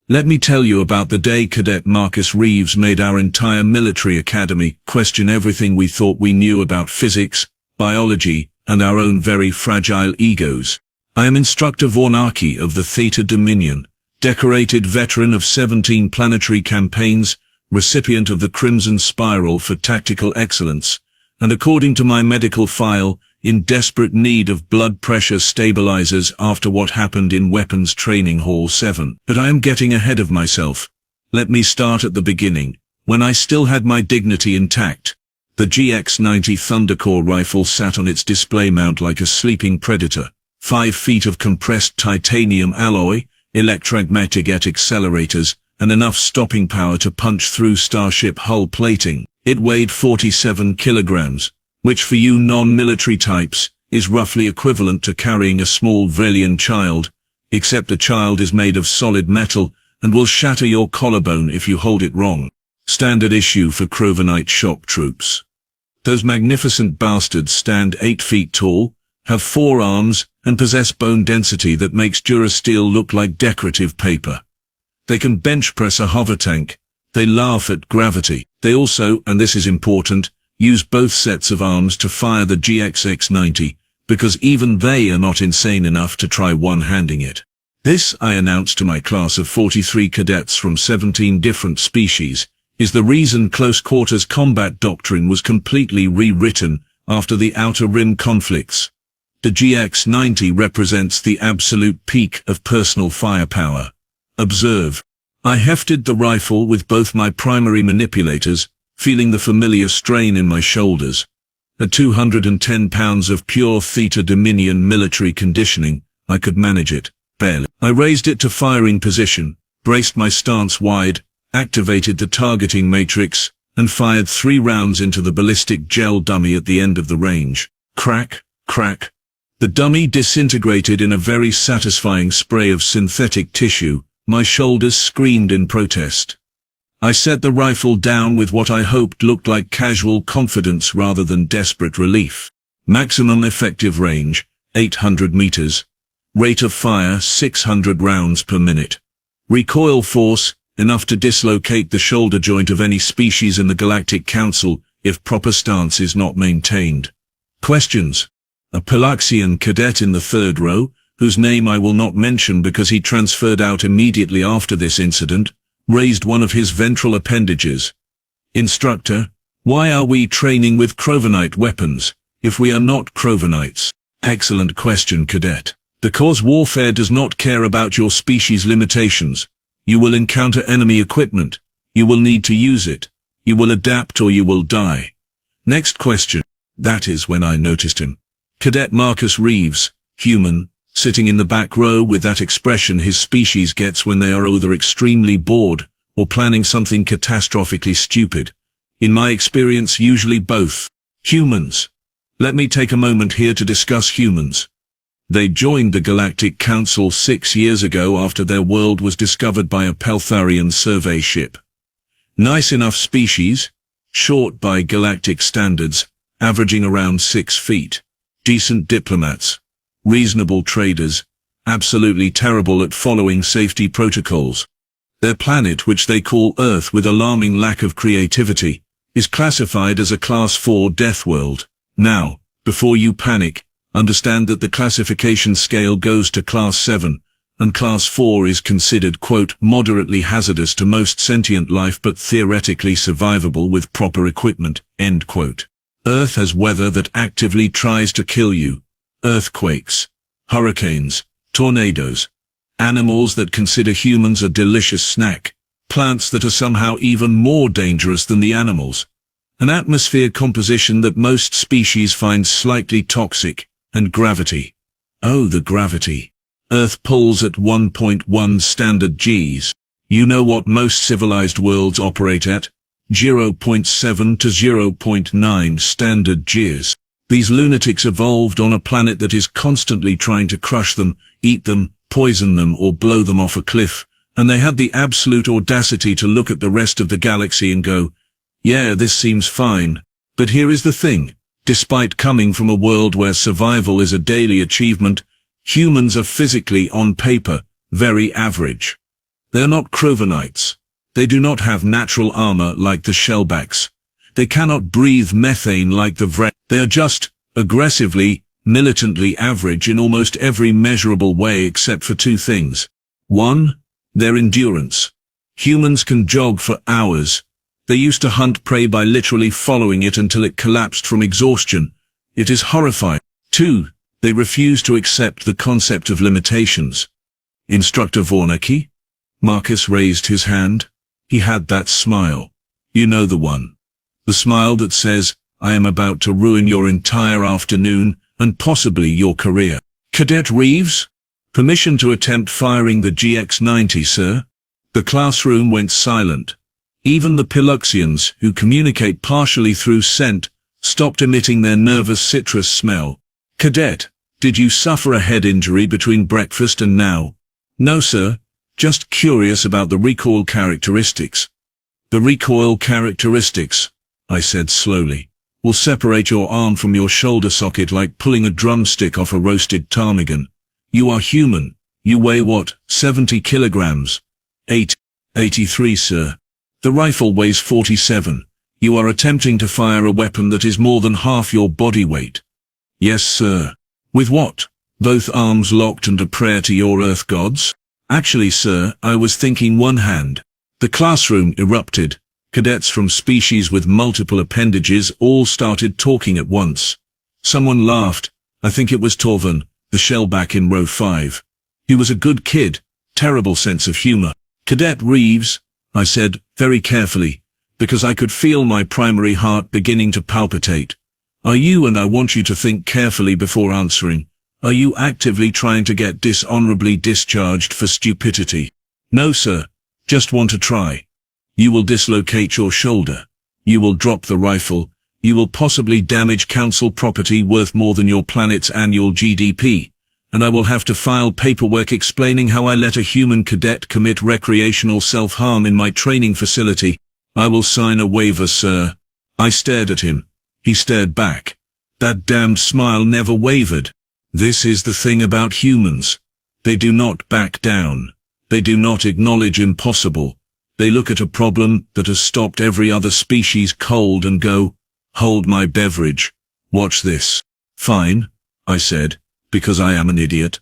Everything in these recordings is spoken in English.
Let me tell you about the day Cadet Marcus Reeves made our entire military academy question everything we thought we knew about physics, biology, and our own very fragile egos. I am Instructor Vornaki of the Theta Dominion, decorated veteran of 17 planetary campaigns, recipient of the Crimson Spiral for tactical excellence, and according to my medical file, in desperate need of blood pressure stabilizers after what happened in Weapons Training Hall 7. But I am getting ahead of myself. Let me start at the beginning, when I still had my dignity intact. The GX-90 Thundercore rifle sat on its display mount like a sleeping predator. 5 feet of compressed titanium alloy, electromagnetic accelerators, and enough stopping power to punch through starship hull plating. It weighed 47 kilograms, which for you non-military types, is roughly equivalent to carrying a small Vrelian child, except the child is made of solid metal and will shatter your collarbone if you hold it wrong. Standard issue for Crovanite shock troops. Those magnificent bastards stand 8 feet tall, have 4 arms, and possess bone density that makes Durasteel look like decorative paper. They can bench press a hover tank. They laugh at gravity. They also, and this is important, use both sets of arms to fire the GX-90, because even they are not insane enough to try one-handing it. This, I announced to my class of 43 cadets from 17 different species, is the reason close quarters combat doctrine was completely rewritten after the Outer Rim conflicts. The GX-90 represents the absolute peak of personal firepower. Observe. I hefted the rifle with both my primary manipulators, feeling the familiar strain in my shoulders. At 210 pounds of pure Theta Dominion military conditioning, I could manage it, barely. I raised it to firing position, braced my stance wide, activated the targeting matrix, and fired 3 rounds into the ballistic gel dummy at the end of the range. Crack, crack. The dummy disintegrated in a very satisfying spray of synthetic tissue. My shoulders screamed in protest. I set the rifle down with what I hoped looked like casual confidence rather than desperate relief. Maximum effective range, 800 meters. Rate of fire, 600 rounds per minute. Recoil force, enough to dislocate the shoulder joint of any species in the Galactic Council if proper stance is not maintained. Questions? A Pelaxian cadet in the 3rd row, whose name I will not mention because he transferred out immediately after this incident, raised one of his ventral appendages. Instructor, why are we training with Crovanite weapons, if we are not Crovanites? Excellent question, cadet. Because warfare does not care about your species' limitations. You will encounter enemy equipment. You will need to use it. You will adapt or you will die. Next question. That is when I noticed him. Cadet Marcus Reeves, human, sitting in the back row with that expression his species gets when they are either extremely bored or planning something catastrophically stupid. In my experience, usually both. Humans. Let me take a moment here to discuss humans. They joined the Galactic Council 6 years ago after their world was discovered by a Peltharian survey ship. Nice enough species, short by galactic standards, averaging around 6 feet. Decent diplomats. Reasonable traders, absolutely terrible at following safety protocols. Their planet, which they call Earth with alarming lack of creativity, is classified as a Class 4 death world. Now, before you panic, understand that the classification scale goes to Class 7, and Class 4 is considered, quote, moderately hazardous to most sentient life but theoretically survivable with proper equipment, end quote. Earth has weather that actively tries to kill you. Earthquakes, hurricanes, tornadoes, animals that consider humans a delicious snack, plants that are somehow even more dangerous than the animals, an atmosphere composition that most species find slightly toxic, and gravity. Oh, the gravity. Earth pulls at 1.1 standard Gs. You know what most civilized worlds operate at? 0.7 to 0.9 standard Gs. These lunatics evolved on a planet that is constantly trying to crush them, eat them, poison them, or blow them off a cliff, and they had the absolute audacity to look at the rest of the galaxy and go, yeah, this seems fine. But here is the thing. Despite coming from a world where survival is a daily achievement, humans are physically, on paper, very average. They are not Crovenites. They do not have natural armor like the shellbacks. They cannot breathe methane like the Vret. They are just aggressively, militantly average in almost every measurable way except for two things. One, their endurance. Humans can jog for hours. They used to hunt prey by literally following it until it collapsed from exhaustion. It is horrifying. Two, they refuse to accept the concept of limitations. Instructor Warnecke? Marcus raised his hand. He had that smile. You know the one. The smile that says, I am about to ruin your entire afternoon, and possibly your career. Cadet Reeves? Permission to attempt firing the GX-90, sir? The classroom went silent. Even the Piluxians, who communicate partially through scent, stopped emitting their nervous citrus smell. Cadet, did you suffer a head injury between breakfast and now? No, sir. Just curious about the recoil characteristics. The recoil characteristics, I said slowly, will separate your arm from your shoulder socket like pulling a drumstick off a roasted ptarmigan. You are human. You weigh what, 70 kilograms? 83, sir. The rifle weighs 47. You are attempting to fire a weapon that is more than half your body weight. Yes, sir. With what? Both arms locked and a prayer to your earth gods? Actually, sir, I was thinking one hand. The classroom erupted. Cadets from species with multiple appendages all started talking at once. Someone laughed. I think it was Torvin, the shellback in row 5. He was a good kid, terrible sense of humor. Cadet Reeves, I said, very carefully, because I could feel my primary heart beginning to palpitate. Are you, and I want you to think carefully before answering, are you actively trying to get dishonorably discharged for stupidity? No, sir. Just want to try. You will dislocate your shoulder. You will drop the rifle. You will possibly damage council property worth more than your planet's annual GDP. And I will have to file paperwork explaining how I let a human cadet commit recreational self-harm in my training facility. I will sign a waiver, sir. I stared at him. He stared back. That damned smile never wavered. This is the thing about humans. They do not back down. They do not acknowledge impossible. They look at a problem that has stopped every other species cold and go, hold my beverage. Watch this. Fine, I said, because I am an idiot.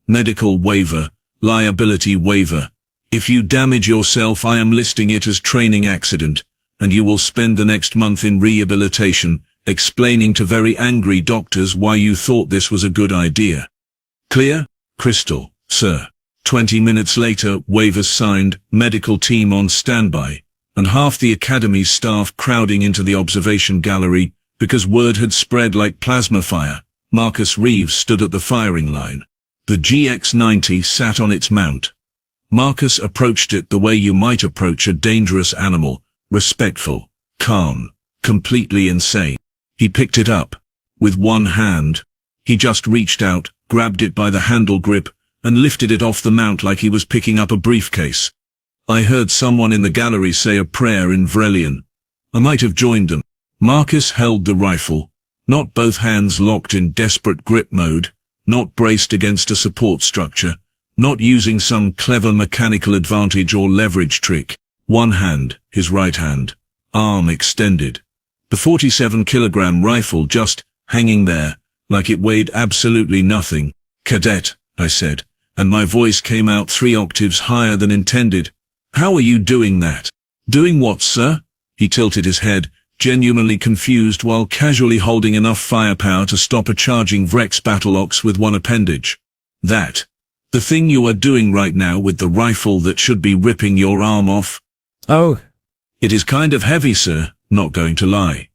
Medical waiver, liability waiver. If you damage yourself, I am listing it as training accident, and you will spend the next month in rehabilitation, explaining to very angry doctors why you thought this was a good idea. Clear? Crystal, sir. 20 minutes later, waivers signed, medical team on standby, and half the academy's staff crowding into the observation gallery, because word had spread like plasma fire. Marcus Reeves stood at the firing line. The GX-90 sat on its mount. Marcus approached it the way you might approach a dangerous animal, respectful, calm, completely insane. He picked it up. With one hand, he just reached out, grabbed it by the handle grip, and lifted it off the mount like he was picking up a briefcase. I heard someone in the gallery say a prayer in Vrelian. I might have joined them. Marcus held the rifle, not both hands locked in desperate grip mode, not braced against a support structure, not using some clever mechanical advantage or leverage trick. One hand, his right hand, arm extended. The 47-kilogram rifle just hanging there, like it weighed absolutely nothing. Cadet, I said, and my voice came out 3 octaves higher than intended. How are you doing that? Doing what, sir? He tilted his head, genuinely confused while casually holding enough firepower to stop a charging Vrex battleox with one appendage. That. The thing you are doing right now with the rifle that should be ripping your arm off. Oh. It is kind of heavy, sir, not going to lie.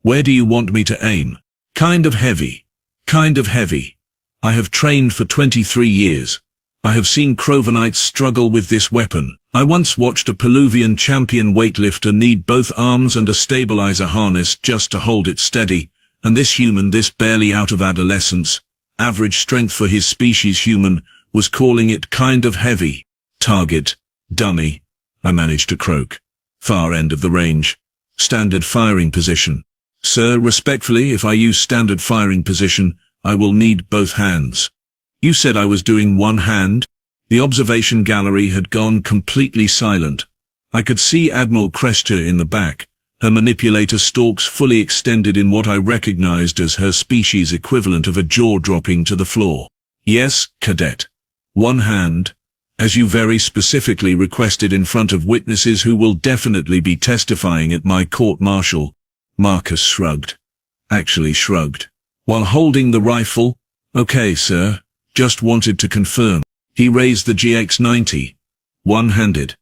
Where do you want me to aim? Kind of heavy. Kind of heavy. I have trained for 23 years. I have seen Crovenites struggle with this weapon. I once watched a Peluvian champion weightlifter need both arms and a stabilizer harness just to hold it steady, and this human, this barely out of adolescence, average strength for his species human, was calling it kind of heavy. Target. Dummy. I managed to croak. Far end of the range. Standard firing position. Sir, respectfully, if I use standard firing position, I will need both hands. You said I was doing one hand? The observation gallery had gone completely silent. I could see Admiral Cresta in the back, her manipulator stalks fully extended in what I recognized as her species equivalent of a jaw dropping to the floor. Yes, Cadet. One hand, as you very specifically requested in front of witnesses who will definitely be testifying at my court-martial. Marcus shrugged. Actually shrugged. While holding the rifle, okay, sir, just wanted to confirm. He raised the GX-90, one-handed,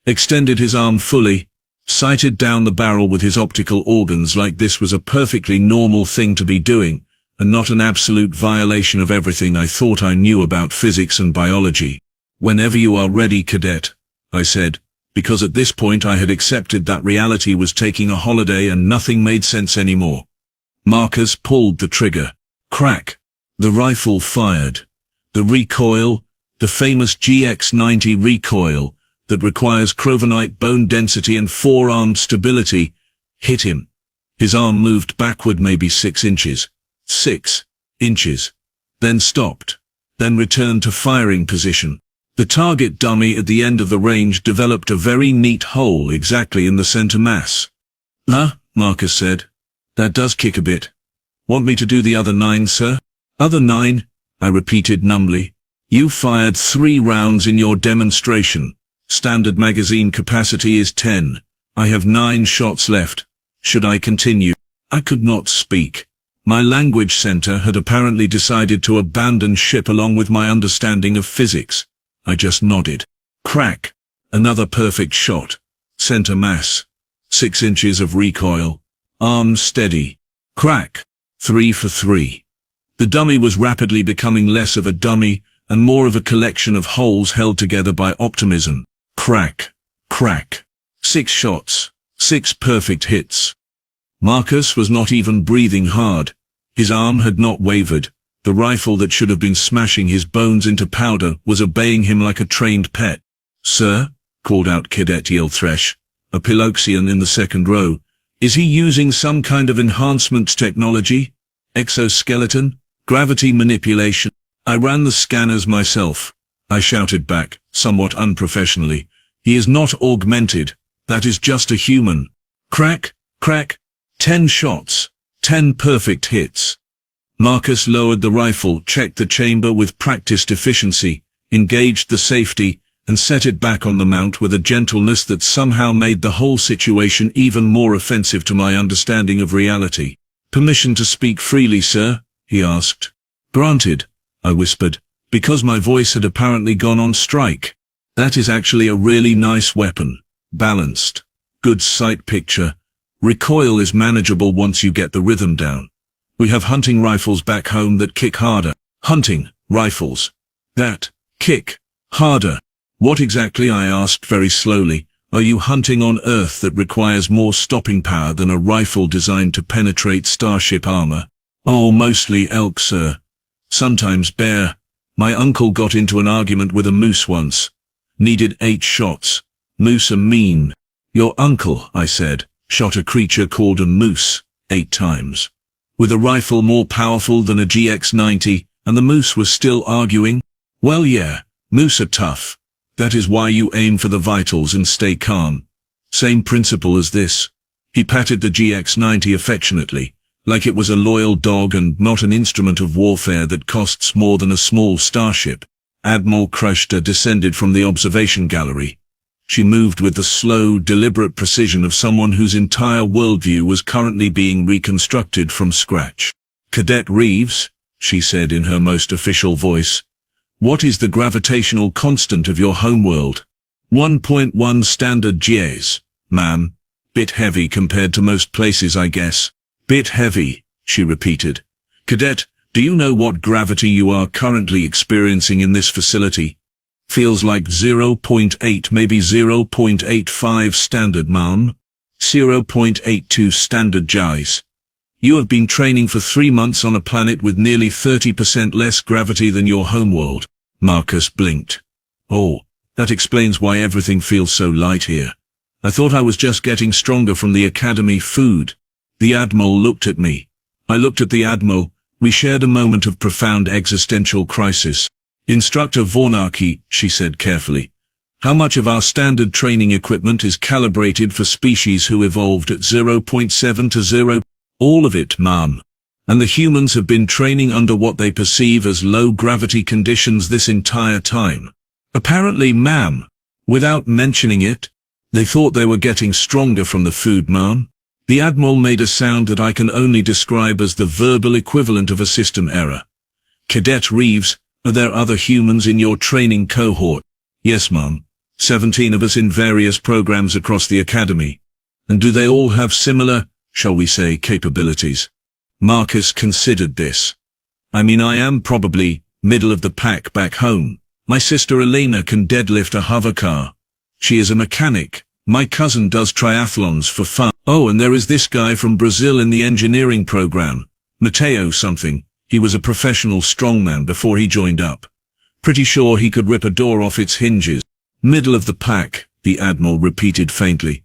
extended his arm fully, sighted down the barrel with his optical organs like this was a perfectly normal thing to be doing, and not an absolute violation of everything I thought I knew about physics and biology. Whenever you are ready, Cadet, I said, because at this point I had accepted that reality was taking a holiday and nothing made sense anymore. Marcus pulled the trigger. Crack. The rifle fired. The recoil, the famous GX-90 recoil, that requires crovanite bone density and forearm stability, hit him. His arm moved backward maybe 6 inches. 6 inches. Then stopped. Then returned to firing position. The target dummy at the end of the range developed a very neat hole exactly in the center mass. Marcus said. That does kick a bit. Want me to do the other 9, sir? Other 9? I repeated numbly. You fired 3 rounds in your demonstration. Standard magazine capacity is 10. I have 9 shots left. Should I continue? I could not speak. My language center had apparently decided to abandon ship along with my understanding of physics. I just nodded. Crack. Another perfect shot. Center mass. 6 inches of recoil. Arm steady. Crack. 3 for 3. The dummy was rapidly becoming less of a dummy and more of a collection of holes held together by optimism. Crack. Crack. 6 shots. 6 perfect hits. Marcus was not even breathing hard. His arm had not wavered. The rifle that should have been smashing his bones into powder was obeying him like a trained pet. Sir, called out Cadet Yelthresh, a Piloxian in the second row, is he using some kind of enhancement technology? Exoskeleton? Gravity manipulation? I ran the scanners myself. I shouted back, somewhat unprofessionally. He is not augmented. That is just a human. Crack, crack. 10 shots. 10 perfect hits. Marcus lowered the rifle, checked the chamber with practiced efficiency, engaged the safety, and set it back on the mount with a gentleness that somehow made the whole situation even more offensive to my understanding of reality. Permission to speak freely, sir? He asked. Granted, I whispered, because my voice had apparently gone on strike. That is actually a really nice weapon. Balanced. Good sight picture. Recoil is manageable once you get the rhythm down. We have hunting rifles back home that kick harder. Hunting rifles that kick harder. What exactly, I asked very slowly, are you hunting on Earth that requires more stopping power than a rifle designed to penetrate starship armor? Oh, mostly elk, sir. Sometimes bear. My uncle got into an argument with a moose once. Needed 8 shots. Moose are mean. Your uncle, I said, shot a creature called a moose 8 times. With a rifle more powerful than a GX-90, and the moose was still arguing? Well, yeah, moose are tough. That is why you aim for the vitals and stay calm. Same principle as this. He patted the GX-90 affectionately, like it was a loyal dog and not an instrument of warfare that costs more than a small starship. Admiral Cresta descended from the observation gallery. She moved with the slow, deliberate precision of someone whose entire worldview was currently being reconstructed from scratch. Cadet Reeves, she said in her most official voice, what is the gravitational constant of your homeworld? 1.1 standard Gs, ma'am. Bit heavy compared to most places, I guess. Bit heavy, she repeated. Cadet, do you know what gravity you are currently experiencing in this facility? Feels like 0.8, maybe 0.85 standard, ma'am. 0.82 standard Gs. You have been training for 3 months on a planet with nearly 30% less gravity than your homeworld. Marcus blinked. Oh, that explains why everything feels so light here. I thought I was just getting stronger from the Academy food. The Admiral looked at me. I looked at the Admiral. We shared a moment of profound existential crisis. Instructor Vornaki, she said carefully. How much of our standard training equipment is calibrated for species who evolved at 0.7 to 0? All of it, ma'am. And the humans have been training under what they perceive as low-gravity conditions this entire time. Apparently, ma'am, without mentioning it, they thought they were getting stronger from the food, ma'am. The Admiral made a sound that I can only describe as the verbal equivalent of a system error. Cadet Reeves, are there other humans in your training cohort? Yes, ma'am. 17 of us in various programs across the Academy. And do they all have similar, shall we say, capabilities? Marcus considered this. I mean, I am probably middle of the pack back home. My sister Elena can deadlift a hover car. She is a mechanic. My cousin does triathlons for fun. Oh, and there is this guy from Brazil in the engineering program. Mateo something. He was a professional strongman before he joined up. Pretty sure he could rip a door off its hinges. Middle of the pack, the Admiral repeated faintly.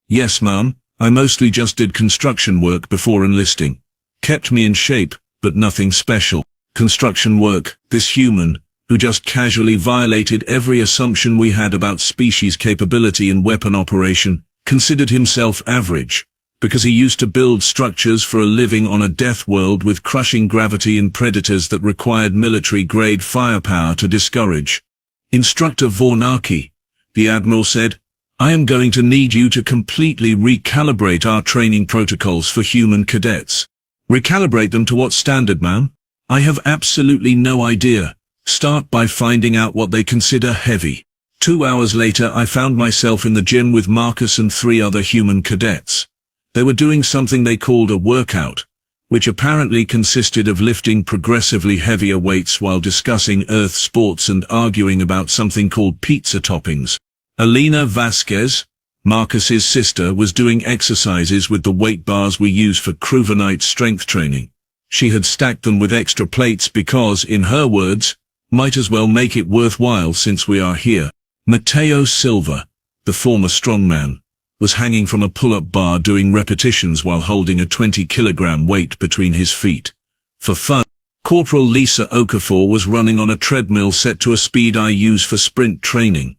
Yes, ma'am. I mostly just did construction work before enlisting. Kept me in shape, but nothing special. Construction work, this human, who just casually violated every assumption we had about species capability in weapon operation, considered himself average, because he used to build structures for a living on a death world with crushing gravity and predators that required military-grade firepower to discourage. Instructor Vornaki, the Admiral said, I am going to need you to completely recalibrate our training protocols for human cadets. Recalibrate them to what standard, ma'am? I have absolutely no idea. Start by finding out what they consider heavy. 2 hours later, I found myself in the gym with Marcus and 3 other human cadets. They were doing something they called a workout, which apparently consisted of lifting progressively heavier weights while discussing Earth sports and arguing about something called pizza toppings. Elena Vasquez, Marcus's sister, was doing exercises with the weight bars we use for crewvanite strength training. She had stacked them with extra plates because, in her words, might as well make it worthwhile since we are here. Mateo Silva, the former strongman, was hanging from a pull-up bar doing repetitions while holding a 20-kilogram weight between his feet. For fun, Corporal Lisa Okafor was running on a treadmill set to a speed I use for sprint training.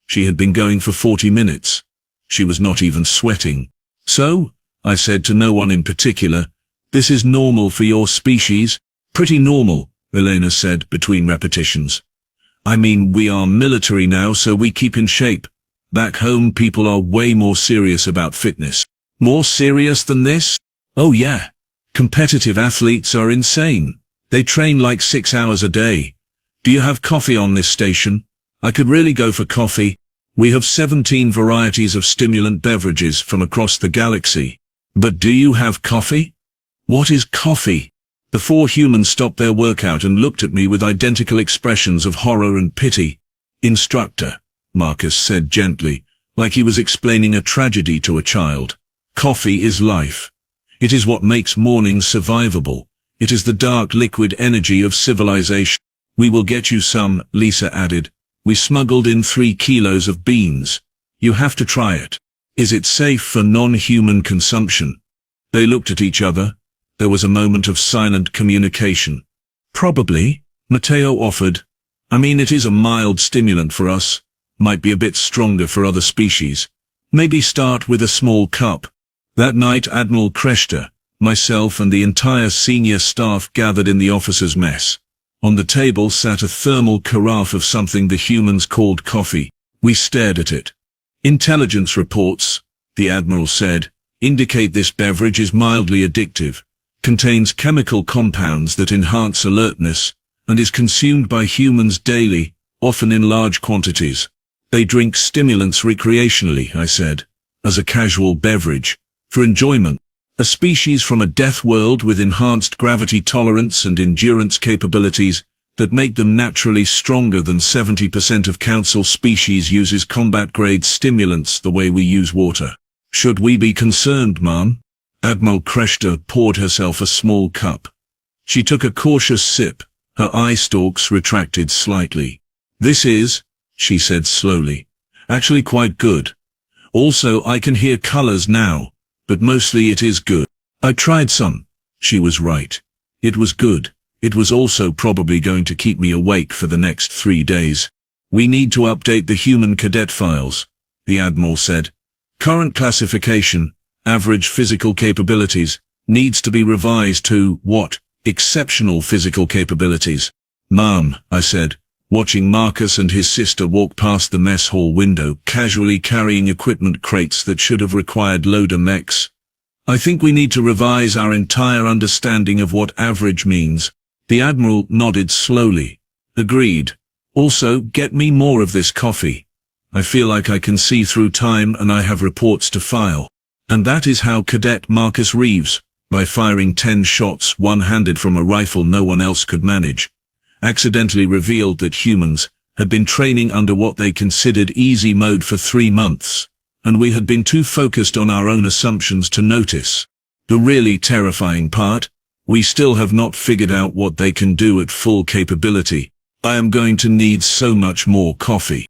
She had been going for 40 minutes. She was not even sweating. So, I said to no one in particular, this is normal for your species? Pretty normal, Elena said between repetitions. I mean, we are military now, so we keep in shape. Back home, people are way more serious about fitness. More serious than this? Oh yeah. Competitive athletes are insane. They train like 6 hours a day. Do you have coffee on this station? I could really go for coffee. We have 17 varieties of stimulant beverages from across the galaxy. But do you have coffee? What is coffee? The 4 humans stopped their workout and looked at me with identical expressions of horror and pity. Instructor, Marcus said gently, like he was explaining a tragedy to a child. Coffee is life. It is what makes mornings survivable. It is the dark liquid energy of civilization. We will get you some, Lisa added. We smuggled in 3 kilos of beans. You have to try it. Is it safe for non-human consumption? They looked at each other. There was a moment of silent communication. Probably, Mateo offered. I mean, it is a mild stimulant for us. Might be a bit stronger for other species. Maybe start with a small cup. That night, Admiral Kreshter, myself and the entire senior staff gathered in the officers' mess. On the table sat a thermal carafe of something the humans called coffee. We stared at it. Intelligence reports, the Admiral said, indicate this beverage is mildly addictive, contains chemical compounds that enhance alertness, and is consumed by humans daily, often in large quantities. They drink stimulants recreationally, I said, as a casual beverage, for enjoyment. A species from a death world with enhanced gravity tolerance and endurance capabilities that make them naturally stronger than 70% of Council species uses combat-grade stimulants the way we use water. Should we be concerned, ma'am? Admiral Kreshter poured herself a small cup. She took a cautious sip, her eye stalks retracted slightly. This is, she said slowly, actually quite good. Also, I can hear colors now, but mostly it is good. I tried some. She was right. It was good. It was also probably going to keep me awake for the next 3 days. "We need to update the human cadet files," the Admiral said. "Current classification, average physical capabilities, needs to be revised to, what, exceptional physical capabilities." "Mom," I said, watching Marcus and his sister walk past the mess hall window, casually carrying equipment crates that should have required loader mechs. "I think we need to revise our entire understanding of what average means." The Admiral nodded slowly. "Agreed. Also, get me more of this coffee. I feel like I can see through time and I have reports to file." And that is how Cadet Marcus Reeves, by firing 10 shots one-handed from a rifle no one else could manage, accidentally revealed that humans had been training under what they considered easy mode for 3 months, and we had been too focused on our own assumptions to notice. The really terrifying part, we still have not figured out what they can do at full capability. I am going to need so much more coffee.